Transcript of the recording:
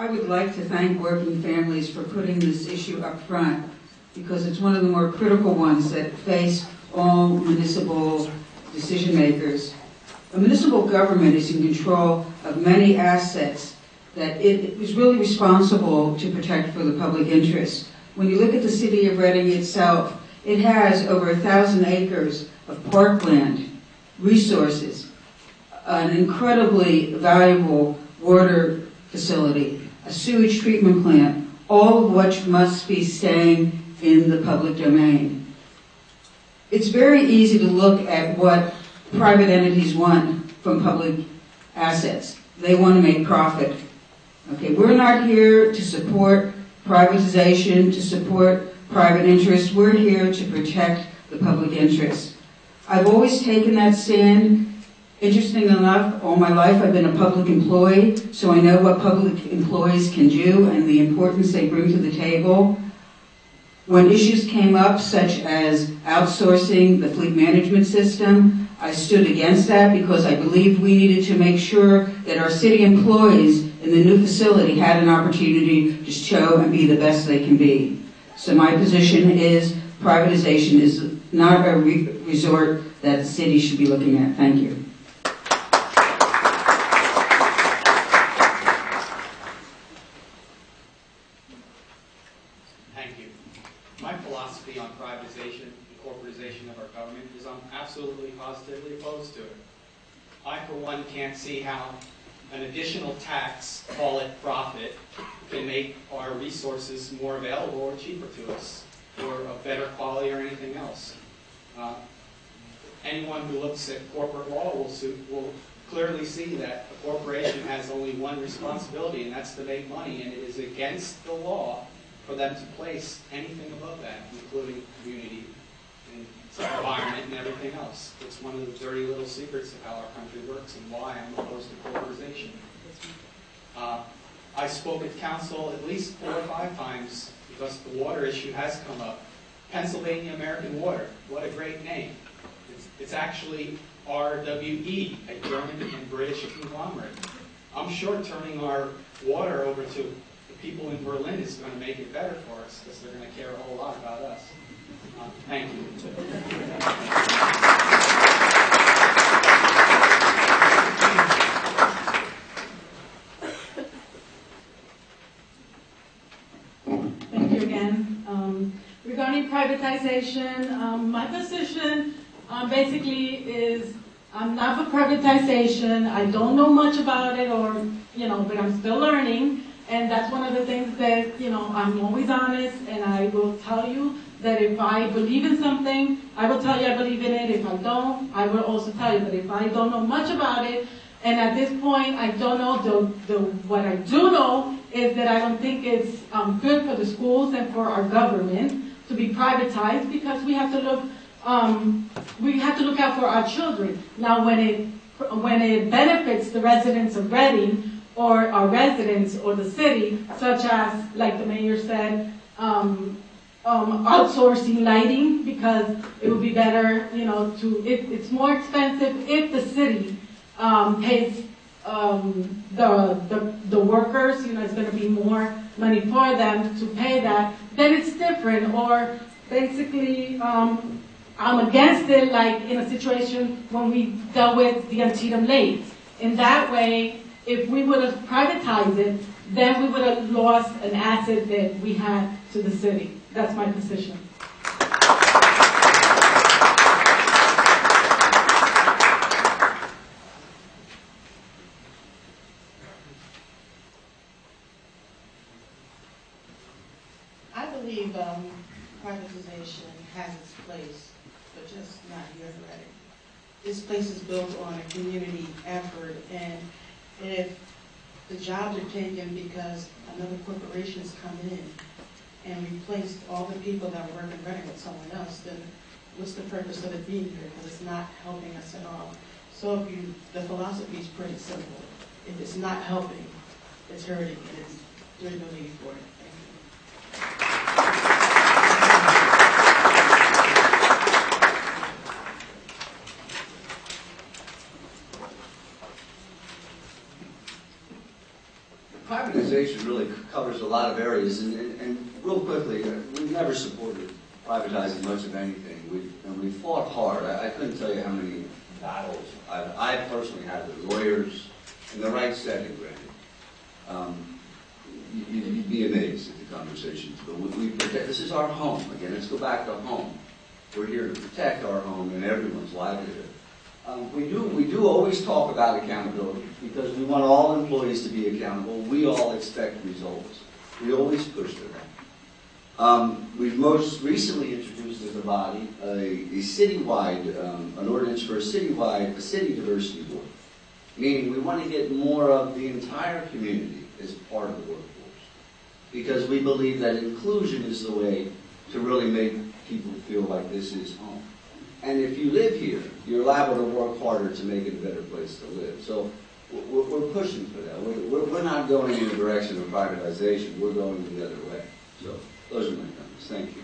I would like to thank Working Families for putting this issue up front, because it's one of the more critical ones that face all municipal decision makers. A municipal government is in control of many assets that it is really responsible to protect for the public interest. When you look at the city of Reading itself, it has over 1,000 acres of parkland, resources, an incredibly valuable water facility, a sewage treatment plant, all of which must be staying in the public domain. It's very easy to look at what private entities want from public assets. They want to make profit. Okay, we're not here to support privatization, to support private interests. We're here to protect the public interest. I've always taken that stand. Interesting enough, all my life I've been a public employee, so I know what public employees can do and the importance they bring to the table. When issues came up, such as outsourcing the fleet management system, I stood against that because I believed we needed to make sure that our city employees in the new facility had an opportunity to show and be the best they can be. So my position is privatization is not a resort that the city should be looking at. Thank you. Thank you. My philosophy on privatization and corporatization of our government is I'm absolutely positively opposed to it. I, for one, can't see how an additional tax, call it profit, can make our resources more available or cheaper to us, or of better quality or anything else. Anyone who looks at corporate law will clearly see that a corporation has only one responsibility, and that's to make money, and it is against the law for them to place anything above that, including community and environment and everything else. It's one of the dirty little secrets of how our country works and why I'm opposed to corporatization. I spoke at council at least 4 or 5 times because the water issue has come up. Pennsylvania American Water, what a great name. It's actually RWE, a German and British conglomerate. I'm sure turning our water over to the people in Berlin is going to make it better for us because they're going to care a whole lot about us. Thank you. Thank you again. Regarding privatization, my position basically is I'm not for privatization. I don't know much about it, or but I'm still learning, and that's one of the things that I'm always honest, and I will tell you that if I believe in something, I will tell you I believe in it. If I don't, I will also tell you. But if I don't know much about it, and at this point I don't know, what I do know is that I don't think it's good for the schools and for our government to be privatized, because we have to look out for our children. Now, when it benefits the residents of Reading or our residents or the city, such as, like the mayor said, outsourcing lighting, because it would be better, it's more expensive if the city pays the workers, it's going to be more money for them to pay that, then it's different. Or basically, I'm against it, like in a situation when we dealt with the Antietam Lakes. In that way, if we would have privatized it, then we would have lost an asset that we had to the city. That's my position. I believe privatization has its place, but just not here in Reading. This place is built on a community effort, and if the jobs are taken because another corporation has come in and replaced all the people that work in Reading with someone else, then what's the purpose of it being here? Because it's not helping us at all. So the philosophy is pretty simple. If it's not helping, it's hurting, and there's no need for it. Thank you. privatization really covers a lot of areas, and real quickly, we've never supported privatizing much of anything. We fought hard. I couldn't tell you how many battles I personally had with lawyers in the right setting, granted. You'd be amazed at the conversations. But we protect. This is our home. Again, let's go back to home. We're here to protect our home and everyone's livelihood. We do always talk about accountability because we want all employees to be accountable. We all expect results. We always push for that. We've most recently introduced as a body a citywide, an ordinance for a city diversity board, meaning we want to get more of the entire community as part of the workforce because we believe that inclusion is the way to really make people feel like this is home. And if you live here, you're liable to work harder to make it a better place to live. So we're pushing for that. We're not going in the direction of privatization. We're going the other way. So those are my comments. Thank you.